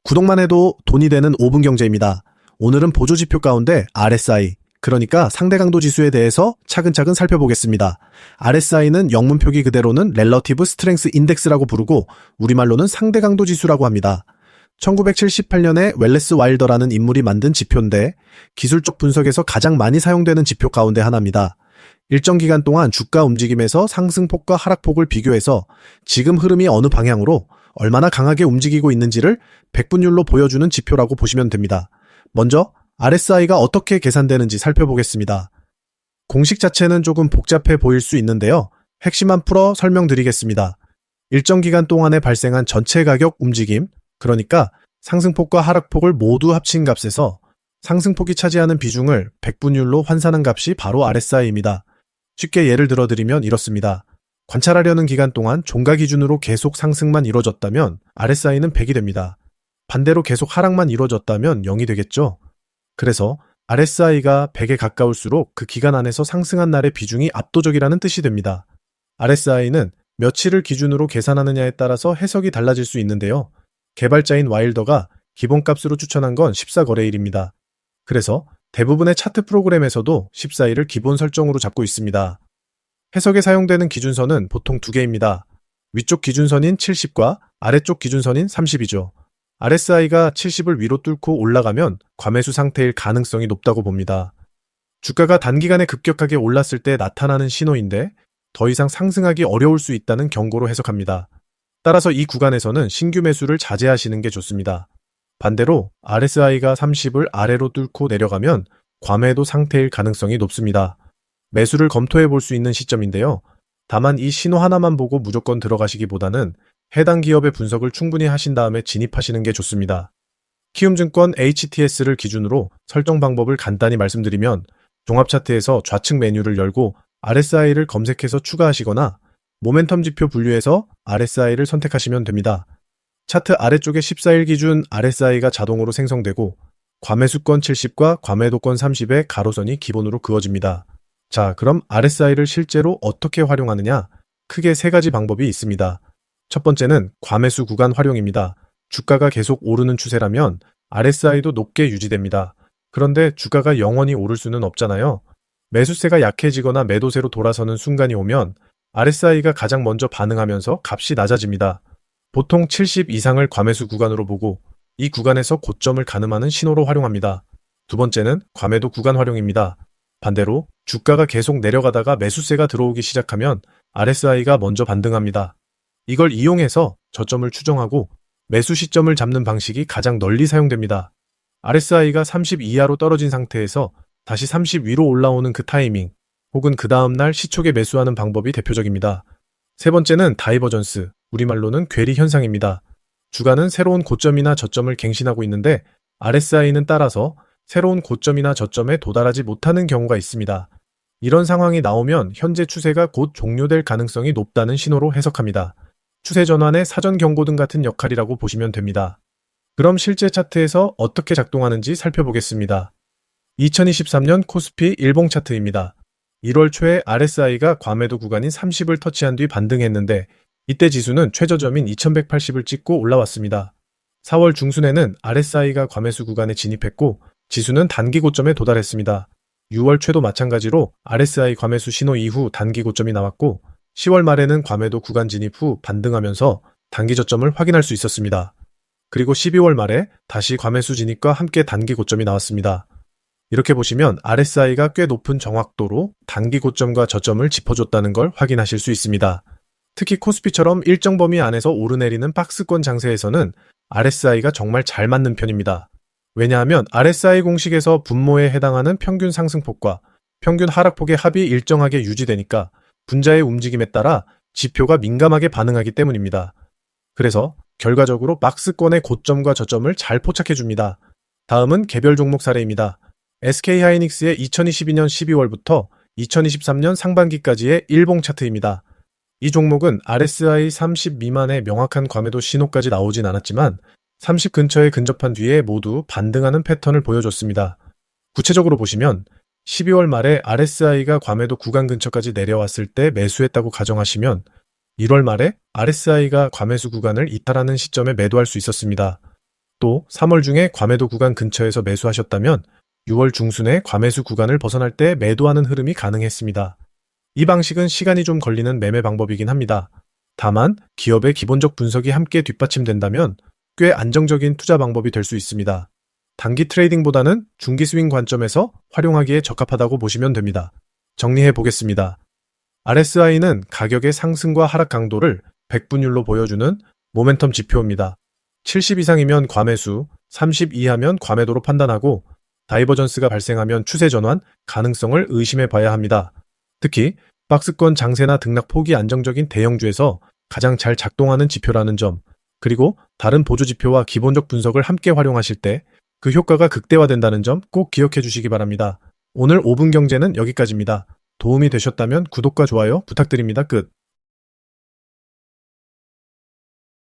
구독만 해도 돈이 되는 5분 경제입니다. 오늘은 보조지표 가운데 RSI, 그러니까 상대 강도 지수에 대해서 차근차근 살펴보겠습니다. RSI는 영문 표기 그대로는 Relative Strength Index라고 부르고 우리말로는 상대 강도 지수라고 합니다. 1978년에 웰레스 와일더라는 인물이 만든 지표인데 기술적 분석에서 가장 많이 사용되는 지표 가운데 하나입니다. 일정 기간 동안 주가 움직임에서 상승폭과 하락폭을 비교해서 지금 흐름이 어느 방향으로 얼마나 강하게 움직이고 있는지를 백분율로 보여주는 지표라고 보시면 됩니다. 먼저 RSI가 어떻게 계산되는지 살펴보겠습니다. 공식 자체는 조금 복잡해 보일 수 있는데요. 핵심만 풀어 설명드리겠습니다. 일정 기간 동안에 발생한 전체 가격 움직임, 그러니까 상승폭과 하락폭을 모두 합친 값에서 상승폭이 차지하는 비중을 백분율로 환산한 값이 바로 RSI입니다. 쉽게 예를 들어드리면 이렇습니다. 관찰하려는 기간 동안 종가 기준으로 계속 상승만 이루어졌다면 RSI는 100이 됩니다. 반대로 계속 하락만 이루어졌다면 0이 되겠죠. 그래서 RSI가 100에 가까울수록 그 기간 안에서 상승한 날의 비중이 압도적이라는 뜻이 됩니다. RSI는 며칠을 기준으로 계산하느냐에 따라서 해석이 달라질 수 있는데요. 개발자인 와일더가 기본값으로 추천한 건 14거래일입니다. 그래서 대부분의 차트 프로그램에서도 14일을 기본 설정으로 잡고 있습니다. 해석에 사용되는 기준선은 보통 두 개입니다. 위쪽 기준선인 70과 아래쪽 기준선인 30이죠. RSI가 70을 위로 뚫고 올라가면 과매수 상태일 가능성이 높다고 봅니다. 주가가 단기간에 급격하게 올랐을 때 나타나는 신호인데 더 이상 상승하기 어려울 수 있다는 경고로 해석합니다. 따라서 이 구간에서는 신규 매수를 자제하시는 게 좋습니다. 반대로 RSI가 30을 아래로 뚫고 내려가면 과매도 상태일 가능성이 높습니다. 매수를 검토해 볼 수 있는 시점인데요. 다만 이 신호 하나만 보고 무조건 들어가시기보다는 해당 기업의 분석을 충분히 하신 다음에 진입하시는 게 좋습니다. 키움증권 HTS를 기준으로 설정 방법을 간단히 말씀드리면 종합차트에서 좌측 메뉴를 열고 RSI를 검색해서 추가하시거나 모멘텀 지표 분류에서 RSI를 선택하시면 됩니다. 차트 아래쪽에 14일 기준 RSI가 자동으로 생성되고 과매수권 70과 과매도권 30의 가로선이 기본으로 그어집니다. 자, 그럼 RSI를 실제로 어떻게 활용하느냐? 크게 세 가지 방법이 있습니다. 첫 번째는 과매수 구간 활용입니다. 주가가 계속 오르는 추세라면 RSI도 높게 유지됩니다. 그런데 주가가 영원히 오를 수는 없잖아요. 매수세가 약해지거나 매도세로 돌아서는 순간이 오면 RSI가 가장 먼저 반응하면서 값이 낮아집니다. 보통 70 이상을 과매수 구간으로 보고 이 구간에서 고점을 가늠하는 신호로 활용합니다. 두 번째는 과매도 구간 활용입니다. 반대로 주가가 계속 내려가다가 매수세가 들어오기 시작하면 RSI가 먼저 반등합니다. 이걸 이용해서 저점을 추정하고 매수 시점을 잡는 방식이 가장 널리 사용됩니다. RSI가 30 이하로 떨어진 상태에서 다시 30 위로 올라오는 그 타이밍 혹은 그 다음날 시초에 매수하는 방법이 대표적입니다. 세 번째는 다이버전스, 우리말로는 괴리 현상입니다. 주가는 새로운 고점이나 저점을 갱신하고 있는데 RSI는 따라서 새로운 고점이나 저점에 도달하지 못하는 경우가 있습니다. 이런 상황이 나오면 현재 추세가 곧 종료될 가능성이 높다는 신호로 해석합니다. 추세 전환의 사전 경고 등 같은 역할이라고 보시면 됩니다. 그럼 실제 차트에서 어떻게 작동하는지 살펴보겠습니다. 2023년 코스피 일봉 차트입니다. 1월 초에 RSI가 과매도 구간인 30을 터치한 뒤 반등했는데 이때 지수는 최저점인 2180을 찍고 올라왔습니다. 4월 중순에는 RSI가 과매수 구간에 진입했고 지수는 단기 고점에 도달했습니다. 6월 초도 마찬가지로 RSI 과매수 신호 이후 단기 고점이 나왔고 10월 말에는 과매도 구간 진입 후 반등하면서 단기 저점을 확인할 수 있었습니다. 그리고 12월 말에 다시 과매수 진입과 함께 단기 고점이 나왔습니다. 이렇게 보시면 RSI가 꽤 높은 정확도로 단기 고점과 저점을 짚어줬다는 걸 확인하실 수 있습니다. 특히 코스피처럼 일정 범위 안에서 오르내리는 박스권 장세에서는 RSI가 정말 잘 맞는 편입니다. 왜냐하면 RSI 공식에서 분모에 해당하는 평균 상승폭과 평균 하락폭의 합이 일정하게 유지되니까 분자의 움직임에 따라 지표가 민감하게 반응하기 때문입니다. 그래서 결과적으로 박스권의 고점과 저점을 잘 포착해줍니다. 다음은 개별 종목 사례입니다. SK하이닉스의 2022년 12월부터 2023년 상반기까지의 일봉 차트입니다. 이 종목은 RSI 30 미만의 명확한 과매도 신호까지 나오진 않았지만 30 근처에 근접한 뒤에 모두 반등하는 패턴을 보여줬습니다. 구체적으로 보시면 12월 말에 RSI가 과매도 구간 근처까지 내려왔을 때 매수했다고 가정하시면 1월 말에 RSI가 과매수 구간을 이탈하는 시점에 매도할 수 있었습니다. 또 3월 중에 과매도 구간 근처에서 매수하셨다면 6월 중순에 과매수 구간을 벗어날 때 매도하는 흐름이 가능했습니다. 이 방식은 시간이 좀 걸리는 매매 방법이긴 합니다. 다만 기업의 기본적 분석이 함께 뒷받침된다면 꽤 안정적인 투자 방법이 될 수 있습니다. 단기 트레이딩보다는 중기 스윙 관점에서 활용하기에 적합하다고 보시면 됩니다. 정리해 보겠습니다. RSI는 가격의 상승과 하락 강도를 100분율로 보여주는 모멘텀 지표입니다. 70 이상이면 과매수, 30 이하면 과매도로 판단하고 다이버전스가 발생하면 추세 전환 가능성을 의심해 봐야 합니다. 특히 박스권 장세나 등락 폭이 안정적인 대형주에서 가장 잘 작동하는 지표라는 점, 그리고 다른 보조 지표와 기본적 분석을 함께 활용하실 때 그 효과가 극대화된다는 점 꼭 기억해 주시기 바랍니다. 오늘 5분 경제는 여기까지입니다. 도움이 되셨다면 구독과 좋아요 부탁드립니다. 끝.